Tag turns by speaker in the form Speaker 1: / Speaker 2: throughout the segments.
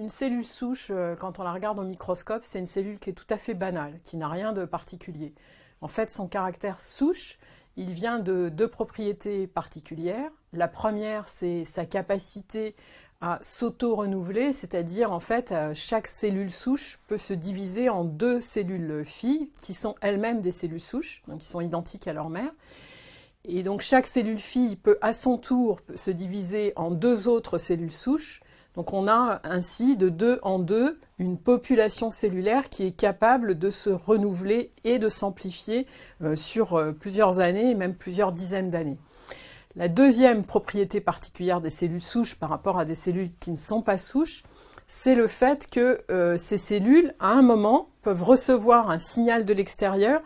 Speaker 1: Une cellule souche, quand on la regarde au microscope, c'est une cellule qui est tout à fait banale, qui n'a rien de particulier. En fait, son caractère souche, il vient de deux propriétés particulières. La première, c'est sa capacité à s'auto-renouveler, c'est-à-dire en fait, chaque cellule souche peut se diviser en deux cellules filles qui sont elles-mêmes des cellules souches, donc qui sont identiques à leur mère. Et donc chaque cellule fille peut à son tour se diviser en deux autres cellules souches. Donc on a ainsi de deux en deux une population cellulaire qui est capable de se renouveler et de s'amplifier sur plusieurs années et même plusieurs dizaines d'années. La deuxième propriété particulière des cellules souches par rapport à des cellules qui ne sont pas souches, c'est le fait que ces cellules, à un moment, peuvent recevoir un signal de l'extérieur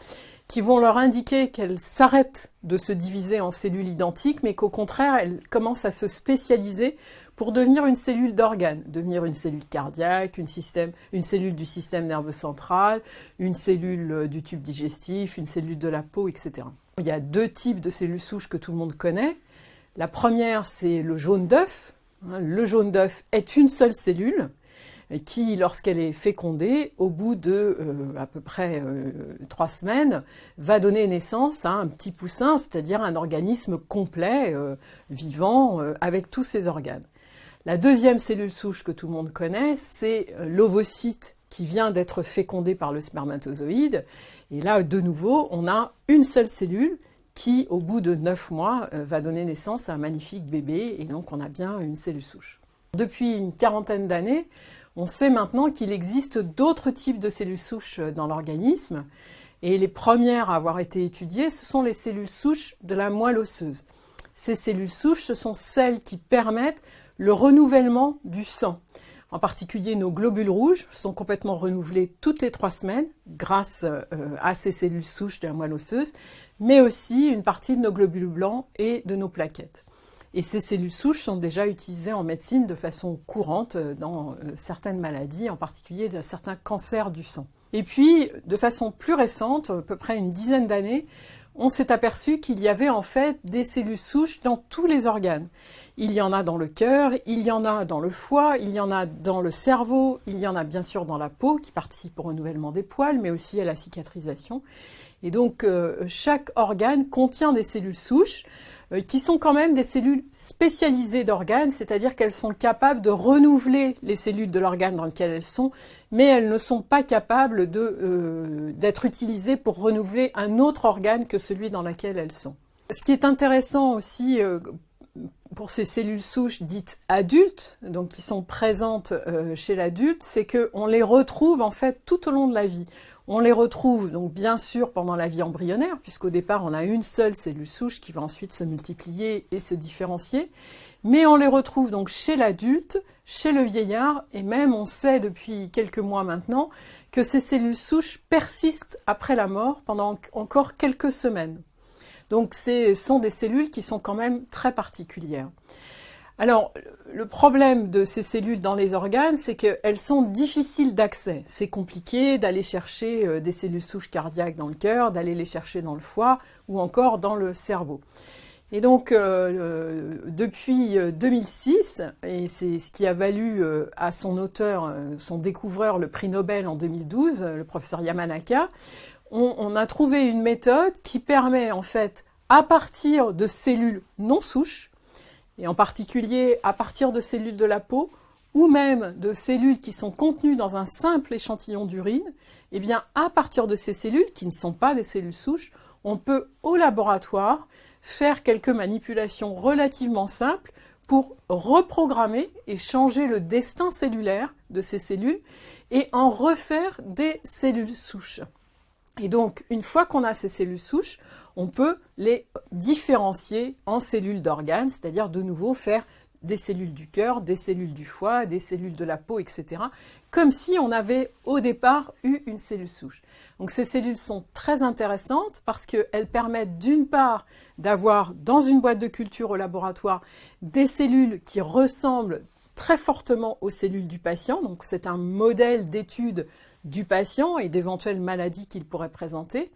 Speaker 1: qui vont leur indiquer qu'elles s'arrêtent de se diviser en cellules identiques, mais qu'au contraire, elles commencent à se spécialiser pour devenir une cellule d'organe, devenir une cellule cardiaque, une cellule du système nerveux central, une cellule du tube digestif, une cellule de la peau, etc. Il y a deux types de cellules souches que tout le monde connaît. La première, c'est le jaune d'œuf. Le jaune d'œuf est une seule cellule qui, lorsqu'elle est fécondée, au bout de à peu près 3 semaines, va donner naissance à un petit poussin, c'est-à-dire un organisme complet, vivant, avec tous ses organes. La deuxième cellule souche que tout le monde connaît, c'est l'ovocyte qui vient d'être fécondé par le spermatozoïde. Et là, de nouveau, on a une seule cellule qui, au bout de 9 mois, va donner naissance à un magnifique bébé. Et donc, on a bien une cellule souche. Depuis une quarantaine d'années, on sait maintenant qu'il existe d'autres types de cellules souches dans l'organisme. Et les premières à avoir été étudiées, ce sont les cellules souches de la moelle osseuse. Ces cellules souches, ce sont celles qui permettent le renouvellement du sang. En particulier, nos globules rouges sont complètement renouvelés toutes les 3 semaines grâce à ces cellules souches de la moelle osseuse, mais aussi une partie de nos globules blancs et de nos plaquettes. Et ces cellules souches sont déjà utilisées en médecine de façon courante dans certaines maladies, en particulier dans certains cancers du sang. Et puis, de façon plus récente, à peu près une dizaine d'années, on s'est aperçu qu'il y avait en fait des cellules souches dans tous les organes. Il y en a dans le cœur, il y en a dans le foie, il y en a dans le cerveau, il y en a bien sûr dans la peau qui participe au renouvellement des poils, mais aussi à la cicatrisation. Et donc chaque organe contient des cellules souches qui sont quand même des cellules spécialisées d'organes, c'est-à-dire qu'elles sont capables de renouveler les cellules de l'organe dans lequel elles sont, mais elles ne sont pas capables d'être utilisées pour renouveler un autre organe que celui dans lequel elles sont. Ce qui est intéressant aussi pour ces cellules souches dites adultes, donc qui sont présentes chez l'adulte, c'est qu'on les retrouve en fait tout au long de la vie. On les retrouve donc bien sûr pendant la vie embryonnaire, puisqu'au départ on a une seule cellule souche qui va ensuite se multiplier et se différencier, mais on les retrouve donc chez l'adulte, chez le vieillard, et même on sait depuis quelques mois maintenant que ces cellules souches persistent après la mort pendant encore quelques semaines. Donc ce sont des cellules qui sont quand même très particulières. Alors, le problème de ces cellules dans les organes, c'est qu'elles sont difficiles d'accès. C'est compliqué d'aller chercher des cellules souches cardiaques dans le cœur, d'aller les chercher dans le foie ou encore dans le cerveau. Et donc, depuis 2006, et c'est ce qui a valu à son auteur, son découvreur, le prix Nobel en 2012, le professeur Yamanaka, on a trouvé une méthode qui permet en fait, à partir de cellules non souches, et en particulier à partir de cellules de la peau, ou même de cellules qui sont contenues dans un simple échantillon d'urine, eh bien à partir de ces cellules, qui ne sont pas des cellules souches, on peut au laboratoire faire quelques manipulations relativement simples pour reprogrammer et changer le destin cellulaire de ces cellules et en refaire des cellules souches. Et donc, une fois qu'on a ces cellules souches, on peut les différencier en cellules d'organes, c'est-à-dire de nouveau faire des cellules du cœur, des cellules du foie, des cellules de la peau, etc. Comme si on avait au départ eu une cellule souche. Donc ces cellules sont très intéressantes parce qu'elles permettent d'une part d'avoir dans une boîte de culture au laboratoire des cellules qui ressemblent très fortement aux cellules du patient. Donc c'est un modèle d'étude du patient et d'éventuelles maladies qu'il pourrait présenter.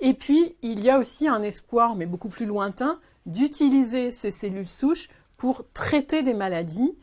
Speaker 1: Et puis, il y a aussi un espoir, mais beaucoup plus lointain, d'utiliser ces cellules souches pour traiter des maladies